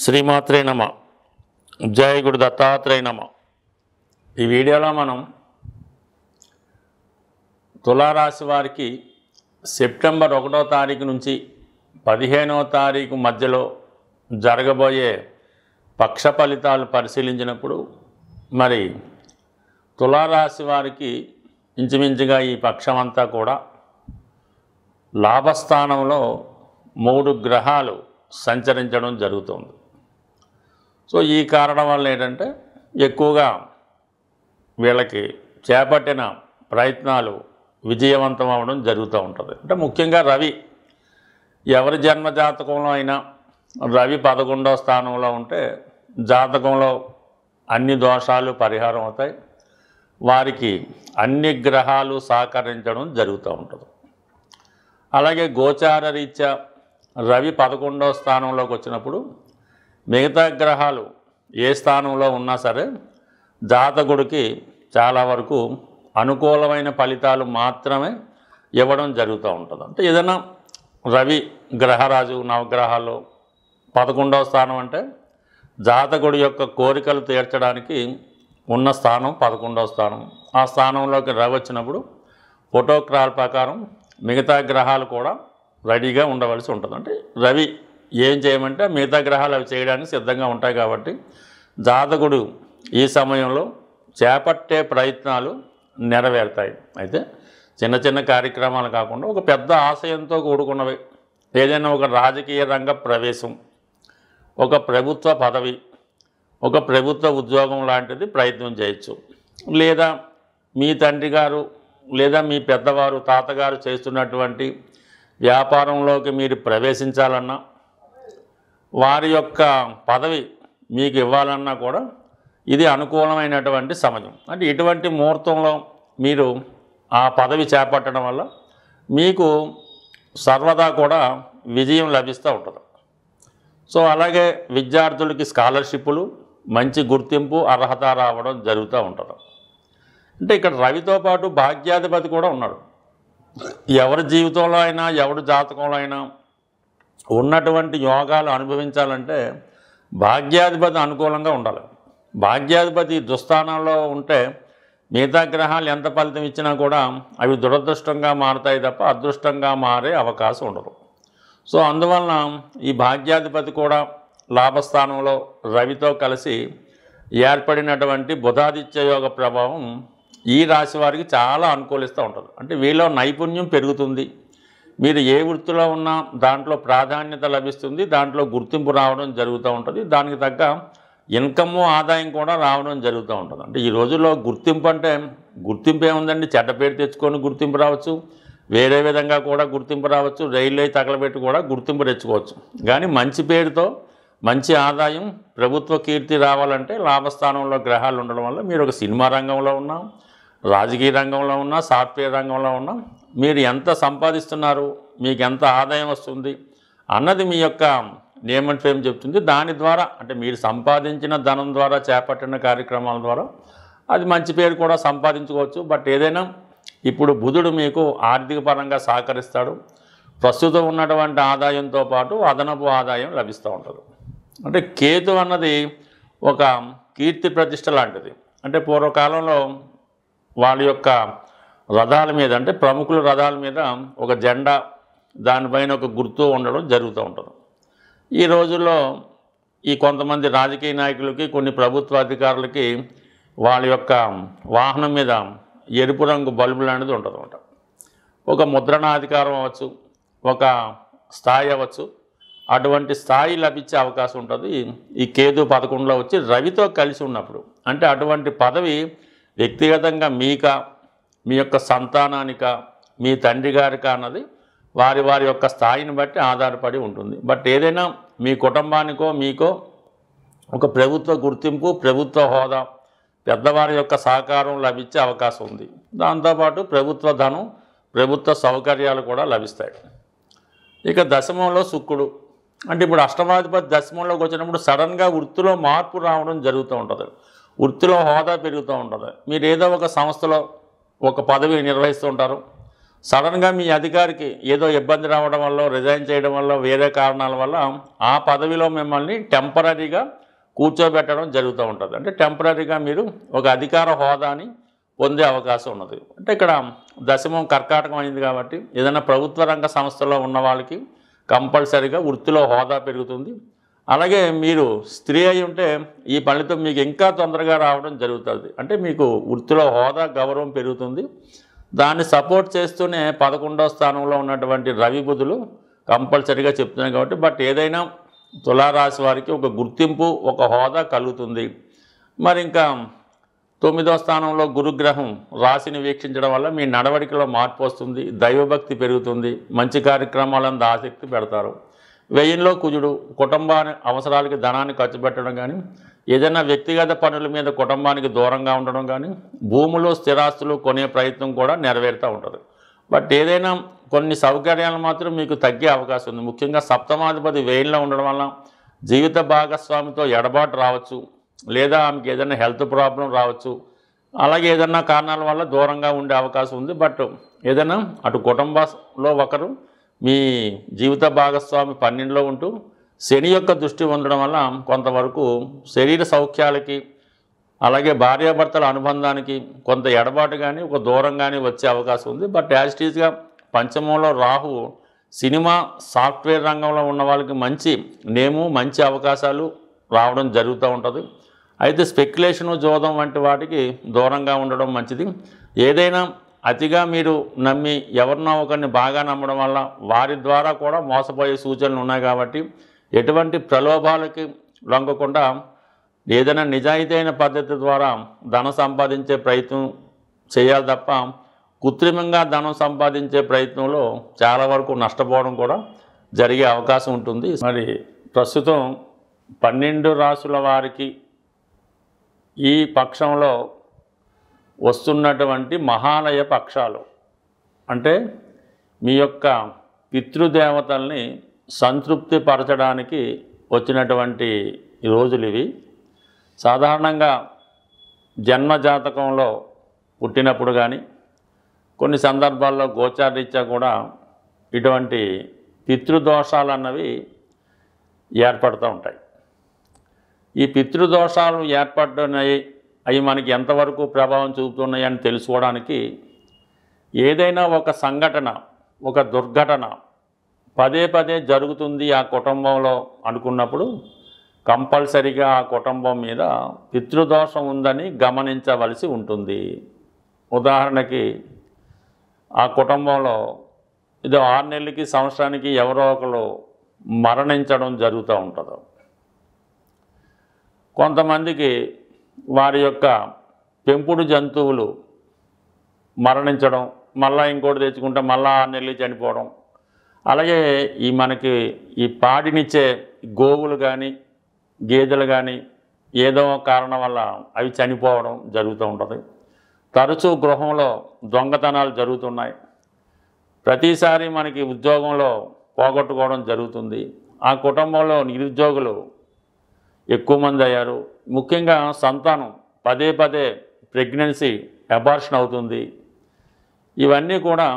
శ్రీమాత్రే నమ. జయ గురు దత్తాత్రేయ నమ. ఈ వీడియోలో మనం తులారాశి వారికి సెప్టెంబర్ 1వ తారీఖు నుంచి 15వ తారీఖు మధ్యలో జరగబోయే పక్ష ఫలితాలు పరిశీలించినప్పుడు మరి తులారాశి వారికి ఇంచుమించుగా ఈ పక్షం అంతా కూడా లాభస్థానంలో 3 గ్రహాలు సంచరించడం జరుగుతుంది. సో ఈ కారణం వల్ల ఏంటంటే ఎక్కువగా వీళ్ళకి చేపట్టిన ప్రయత్నాలు విజయవంతం అవ్వడం జరుగుతూ ఉంటుంది. అంటే ముఖ్యంగా రవి, ఎవరి జన్మ జాతకంలో అయినా రవి 11వ స్థానంలో ఉంటే జాతకంలో అన్ని దోషాలు పరిహారం అవుతాయి, వారికి అన్ని గ్రహాలు సహకరించడం జరుగుతూ ఉంటుంది. అలాగే గోచార రీత్యా రవి 11వ స్థానంలోకి వచ్చినప్పుడు మిగతా గ్రహాలు ఏ స్థానంలో ఉన్నా సరే జాతకుడికి చాలా వరకు అనుకూలమైన ఫలితాలు మాత్రమే ఇవ్వడం జరుగుతూ ఉంటుంది. అంటే ఏదైనా రవి గ్రహరాజు నవగ్రహాల్లో 11వ స్థానం అంటే జాతకుడి యొక్క కోరికలు తీర్చడానికి ఉన్న స్థానం 11వ స్థానం. ఆ స్థానంలోకి రవి వచ్చినప్పుడు ఫోటోగ్రాఫ్ ప్రకారం మిగతా గ్రహాలు కూడా రెడీగా ఉండవలసి ఉంటుంది. అంటే రవి ఏం చేయమంటే మిగతా గ్రహాలు అవి చేయడానికి సిద్ధంగా ఉంటాయి. కాబట్టి జాతకుడు ఈ సమయంలో చేపట్టే ప్రయత్నాలు నెరవేరుతాయి. అయితే చిన్న చిన్న కార్యక్రమాలు కాకుండా ఒక పెద్ద ఆశయంతో కూడుకున్నవి, ఏదైనా ఒక రాజకీయ రంగ ప్రవేశం, ఒక ప్రభుత్వ పదవి, ఒక ప్రభుత్వ ఉద్యోగం లాంటిది ప్రయత్నం చేయొచ్చు. లేదా మీ తండ్రి గారు లేదా మీ పెద్దవారు తాతగారు చేస్తున్నటువంటి వ్యాపారంలోకి మీరు ప్రవేశించాలన్నా, వారి యొక్క పదవి మీకు ఇవ్వాలన్నా కూడా ఇది అనుకూలమైనటువంటి సమయం. అంటే ఇటువంటి ముహూర్తంలో మీరు ఆ పదవి చేపట్టడం వల్ల మీకు సర్వదా కూడా విజయం లభిస్తూ ఉంటుంది. సో అలాగే విద్యార్థులకి స్కాలర్షిప్లు, మంచి గుర్తింపు, అర్హత రావడం జరుగుతూ ఉంటుంది. అంటే ఇక్కడ రవితో పాటు భాగ్యాధిపతి కూడా ఉన్నాడు. ఎవరి జీవితంలో అయినా ఎవరి జాతకంలో అయినా ఉన్నటువంటి యోగాలు అనుభవించాలంటే భాగ్యాధిపతి అనుకూలంగా ఉండాలి. భాగ్యాధిపతి దుస్థానంలో ఉంటే మిగతా గ్రహాలు ఎంత ఫలితం ఇచ్చినా కూడా అవి దురదృష్టంగా మారుతాయి తప్ప అదృష్టంగా మారే అవకాశం ఉండదు. సో అందువలన ఈ భాగ్యాధిపతి కూడా లాభస్థానంలో రవితో కలిసి ఏర్పడినటువంటి బుధాదిత్య యోగ ప్రభావం ఈ రాశి వారికి చాలా అనుకూలిస్తూ ఉంటుంది. అంటే వీళ్ళలో నైపుణ్యం పెరుగుతుంది, మీరు ఏ వృత్తిలో ఉన్నా దాంట్లో ప్రాధాన్యత లభిస్తుంది, దాంట్లో గుర్తింపు రావడం జరుగుతూ ఉంటుంది, దానికి తగ్గ ఇన్కమ్ ఆదాయం కూడా రావడం జరుగుతూ ఉంటుంది. అంటే ఈ రోజుల్లో గుర్తింపు అంటే గుర్తింపు ఏముందండి, చెడ్డ పేరు తెచ్చుకొని గుర్తింపు రావచ్చు, వేరే విధంగా కూడా గుర్తింపు రావచ్చు, రైల్లో తగలబెట్టి కూడా గుర్తింపు తెచ్చుకోవచ్చు. కానీ మంచి పేరుతో మంచి ఆదాయం, ప్రభుత్వ కీర్తి రావాలంటే లాభస్థానంలో గ్రహాలు ఉండడం వల్ల మీరు ఒక సినిమా రంగంలో ఉన్నా, రాజకీయ రంగంలో ఉన్నా, సాఫ్ట్వేర్ రంగంలో ఉన్నా మీరు ఎంత సంపాదిస్తున్నారు, మీకు ఎంత ఆదాయం వస్తుంది అన్నది మీ యొక్క నేమ్ అండ్ ఫేమ్ చెప్తుంది. దాని ద్వారా అంటే మీరు సంపాదించిన ధనం ద్వారా చేపట్టిన కార్యక్రమాల ద్వారా అది మంచి పేరు కూడా సంపాదించుకోవచ్చు. బట్ ఏదైనా ఇప్పుడు బుధుడు మీకు ఆర్థిక పరంగా సహకరిస్తాడు. ప్రస్తుతం ఉన్నటువంటి ఆదాయంతో పాటు అదనపు ఆదాయం లభిస్తూ ఉంటుంది. అంటే కేతు అన్నది ఒక కీర్తి ప్రతిష్ట లాంటిది. అంటే పూర్వకాలంలో వాళ్ళ యొక్క రథాల మీద, అంటే ప్రముఖుల రథాల మీద ఒక జెండా, దానిపైన ఒక గుర్తు ఉండడం జరుగుతూ ఉంటుంది. ఈ రోజుల్లో ఈ కొంతమంది రాజకీయ నాయకులకి, కొన్ని ప్రభుత్వ అధికారులకి వాళ్ళ యొక్క వాహనం మీద ఎరుపు రంగు బల్బు లాంటిది ఉంటుంది అన్నమాట. ఒక ముద్రణాధికారం అవ్వచ్చు, ఒక స్థాయి అవ్వచ్చు, అటువంటి స్థాయి లభించే అవకాశం ఉంటుంది ఈ కేతు 11లో వచ్చి రవితో కలిసి ఉన్నప్పుడు. అంటే అటువంటి పదవి వ్యక్తిగతంగా మీక, మీ యొక్క సంతానానిక, మీ తండ్రి గారిక అన్నది వారి వారి యొక్క స్థాయిని బట్టి ఆధారపడి ఉంటుంది. బట్ ఏదైనా మీ కుటుంబానికో మీకో ఒక ప్రభుత్వ గుర్తింపు, ప్రభుత్వ హోదా, పెద్దవారి యొక్క సహకారం లభించే అవకాశం ఉంది. దాంతోపాటు ప్రభుత్వ ధనం, ప్రభుత్వ సౌకర్యాలు కూడా లభిస్తాయి. ఇక దశమంలో శుక్రుడు, అంటే ఇప్పుడు అష్టమాధిపతి దశమంలోకి వచ్చినప్పుడు సడన్గా వృత్తిలో మార్పు రావడం జరుగుతూ ఉంటుంది, వృత్తిలో హోదా పెరుగుతూ ఉంటుంది. మీరు ఏదో ఒక సంస్థలో ఒక పదవి నిర్వహిస్తూ ఉంటారు, సడన్గా మీ అధికారికి ఏదో ఇబ్బంది రావడం వల్ల, రిజైన్ చేయడం వల్ల, వేరే కారణాల వల్ల ఆ పదవిలో మిమ్మల్ని టెంపరరీగా కూర్చోబెట్టడం జరుగుతూ ఉంటుంది. అంటే టెంపరరీగా మీరు ఒక అధికార హోదాని పొందే అవకాశం ఉన్నది. అంటే ఇక్కడ దశమం కర్కాటకం అయింది కాబట్టి ఏదైనా ప్రభుత్వ రంగ సంస్థలో ఉన్న వాళ్ళకి కంపల్సరీగా వృత్తిలో హోదా పెరుగుతుంది. అలాగే మీరు స్త్రీ అయి ఉంటే ఈ ఫలితం మీకు ఇంకా తొందరగా రావడం జరుగుతుంది. అంటే మీకు వృత్తిలో హోదా, గౌరవం పెరుగుతుంది. దాన్ని సపోర్ట్ చేస్తూనే 11వ స్థానంలో ఉన్నటువంటి రవి బుధులు కంపల్సరీగా చెప్తున్నాయి కాబట్టి బట్ ఏదైనా తులారాశి వారికి ఒక గుర్తింపు, ఒక హోదా కలుగుతుంది. మరి ఇంకా 9వ స్థానంలో గురుగ్రహం రాశిని వీక్షించడం వల్ల మీ నడవడికలో మార్పు వస్తుంది, దైవభక్తి పెరుగుతుంది, మంచి కార్యక్రమాలందు ఆసక్తి పెడతారు. వ్యయంలో కుజుడు కుటుంబాన్ని అవసరాలకి ధనాన్ని ఖర్చు పెట్టడం కానీ, ఏదైనా వ్యక్తిగత పనుల మీద కుటుంబానికి దూరంగా ఉండడం కానీ, భూములు స్థిరాస్తులు కొనే ప్రయత్నం కూడా నెరవేరుతూ ఉంటుంది. బట్ ఏదైనా కొన్ని సౌకర్యాలు మాత్రం మీకు తగ్గే అవకాశం ఉంది. ముఖ్యంగా సప్తమాధిపతి వ్యయంలో ఉండడం వల్ల జీవిత భాగస్వామితో ఎడబాటు రావచ్చు, లేదా ఆమెకి ఏదైనా హెల్త్ ప్రాబ్లం రావచ్చు, అలాగే ఏదైనా కారణాల వల్ల దూరంగా ఉండే అవకాశం ఉంది. బట్ ఏదైనా అటు కుటుంబంలో ఒకరు మీ జీవిత భాగస్వామి 12లో ఉంటూ శని యొక్క దృష్టి ఉండడం వల్ల కొంతవరకు శరీర సౌఖ్యాలకి, అలాగే భార్యాభర్తల అనుబంధానికి కొంత ఎడబాటు కానీ, ఒక దూరం కానీ వచ్చే అవకాశం ఉంది. బట్ యాజిటీస్గా పంచమంలో రాహు సినిమా, సాఫ్ట్వేర్ రంగంలో ఉన్న వాళ్ళకి మంచి నేము, మంచి అవకాశాలు రావడం జరుగుతూ ఉంటుంది. అయితే స్పెక్యులేషను, జోదం వంటి వాటికి దూరంగా ఉండడం మంచిది. ఏదైనా అతిగా మీరు నమ్మి ఎవరినో ఒకరిని బాగా నమ్మడం వల్ల వారి ద్వారా కూడా మోసపోయే సూచనలు ఉన్నాయి కాబట్టి ఎటువంటి ప్రలోభాలకి లొంగకుండా ఏదైనా నిజాయితీ అయిన పద్ధతి ద్వారా ధనం సంపాదించే ప్రయత్నం చేయాలి తప్ప కృత్రిమంగా ధనం సంపాదించే ప్రయత్నంలో చాలా వరకు నష్టపోవడం కూడా జరిగే అవకాశం ఉంటుంది. మరి ప్రస్తుతం 12 రాశుల వారికి ఈ పక్షంలో వస్తున్నటువంటి మహాలయ పక్షాలు అంటే మీ యొక్క పితృదేవతల్ని సంతృప్తి పరచడానికి వచ్చినటువంటి రోజులు ఇవి. సాధారణంగా జన్మజాతకంలో పుట్టినప్పుడు కానీ, కొన్ని సందర్భాల్లో గోచారరీత్యా కూడా ఇటువంటి పితృదోషాలు అన్నవి ఏర్పడుతూ ఉంటాయి. ఈ పితృదోషాలు ఏర్పడుతున్నాయి, అవి మనకి ఎంతవరకు ప్రభావం చూపుతున్నాయి అని తెలుసుకోవడానికి ఏదైనా ఒక సంఘటన, ఒక దుర్ఘటన పదే పదే జరుగుతుంది ఆ కుటుంబంలో అనుకున్నప్పుడు కంపల్సరీగా ఆ కుటుంబం మీద పితృదోషం ఉందని గమనించవలసి ఉంటుంది. ఉదాహరణకి ఆ కుటుంబంలో ఇది 6 నెలలకి, సంవత్సరానికి ఎవరో ఒకరు మరణించడం జరుగుతూ ఉంటుంది. కొంతమందికి వారి యొక్క పెంపుడు జంతువులు మరణించడం, మళ్ళీ ఇంకోటి తెచ్చుకుంటే మళ్ళీ 6 నెలలు చనిపోవడం, అలాగే మనకి ఈ పాడినిచ్చే గోవులు కానీ, గేదెలు కానీ ఏదో కారణం వల్ల అవి చనిపోవడం జరుగుతూ ఉంటుంది. తరచూ గృహంలో దొంగతనాలు జరుగుతున్నాయి. ప్రతిసారి మనకి ఉద్యోగంలో పోగొట్టుకోవడం జరుగుతుంది. ఆ కుటుంబంలో నిరుద్యోగులు ఎక్కువ మంది అయ్యారు. ముఖ్యంగా సంతానం పదే పదే ప్రెగ్నెన్సీ, అబార్షన్ అవుతుంది. ఇవన్నీ కూడా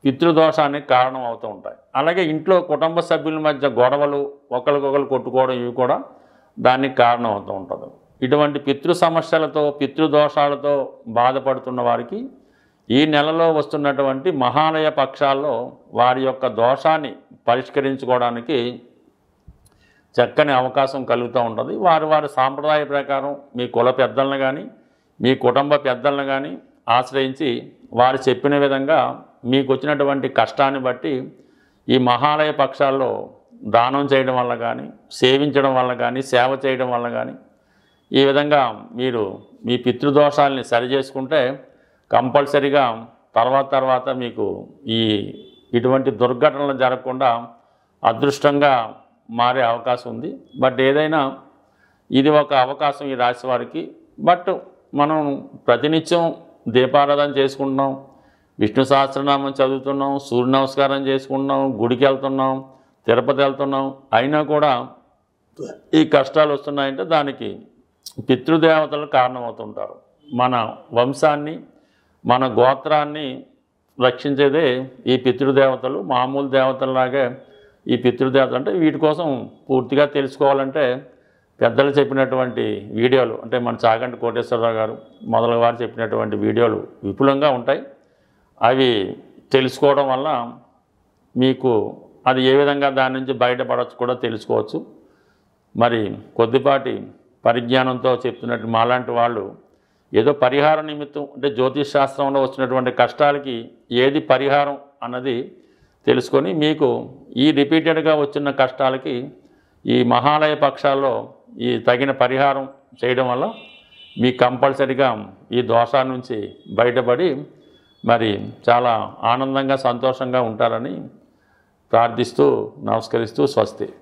పితృదోషానికి కారణం అవుతూ ఉంటాయి. అలాగే ఇంట్లో కుటుంబ సభ్యుల మధ్య గొడవలు, ఒకరికొకరు కొట్టుకోవడం, ఇవి కూడా దానికి కారణం అవుతూ ఉంటుంది. ఇటువంటి పితృ సమస్యలతో, పితృదోషాలతో బాధపడుతున్న వారికి ఈ నెలలో వస్తున్నటువంటి మహాలయ పక్షాల్లో వారి యొక్క దోషాన్ని పరిష్కరించుకోవడానికి చక్కని అవకాశం కలుగుతూ ఉంటుంది. వారి సాంప్రదాయ ప్రకారం మీ కుల పెద్దలను కానీ, మీ కుటుంబ పెద్దలను కానీ ఆశ్రయించి వారు చెప్పిన విధంగా మీకు వచ్చినటువంటి కష్టాన్ని బట్టి ఈ మహాలయ పక్షాల్లో దానం చేయడం వల్ల కానీ, సేవించడం వల్ల కానీ, సేవ చేయడం వల్ల కానీ ఈ విధంగా మీరు మీ పితృదోషాలని సరిచేసుకుంటే కంపల్సరీగా తర్వాత మీకు ఇటువంటి దుర్ఘటనలు జరగకుండా అదృష్టంగా మారే అవకాశం ఉంది. బట్ ఏదైనా ఇది ఒక అవకాశం ఈ రాశి వారికి. బట్ మనం ప్రతినిత్యం దీపారాధన చేసుకుంటున్నాం, విష్ణు సహస్రనామం చదువుతున్నాం, సూర్య నమస్కారం చేసుకుంటున్నాం, గుడికి వెళ్తున్నాం, తిరుపతి వెళ్తున్నాం, అయినా కూడా ఈ కష్టాలు వస్తున్నాయంటే దానికి పితృదేవతలు కారణమవుతుంటారు. మన వంశాన్ని, మన గోత్రాన్ని రక్షించేదే ఈ పితృదేవతలు. మామూలు దేవతల్లాగే ఈ పితృదేవతలు అంటే వీటి కోసం పూర్తిగా తెలుసుకోవాలంటే పెద్దలు చెప్పినటువంటి వీడియోలు అంటే మన చాగంటి కోటేశ్వరరావు గారు మొదలగు వారు చెప్పినటువంటి వీడియోలు విపులంగా ఉంటాయి. అవి తెలుసుకోవడం వల్ల మీకు అది ఏ విధంగా దాని నుంచి బయటపడవచ్చు కూడా తెలుసుకోవచ్చు. మరి కొద్దిపాటి పరిజ్ఞానంతో చెప్తున్నట్టు మాలాంటి వాళ్ళు ఏదో పరిహార నిమిత్తం అంటే జ్యోతిష్ శాస్త్రంలో వచ్చినటువంటి కష్టాలకి ఏది పరిహారం అన్నది తెలుసుకొని మీకు ఈ రిపీటెడ్గా వచ్చిన కష్టాలకి ఈ మహాలయ పక్షాల్లో ఈ తగిన పరిహారం చేయడం వల్ల మీకు కంపల్సరిగా ఈ దోషాల నుంచి బయటపడి మరి చాలా ఆనందంగా సంతోషంగా ఉంటారని ప్రార్థిస్తూ నమస్కరిస్తూ స్వస్తి.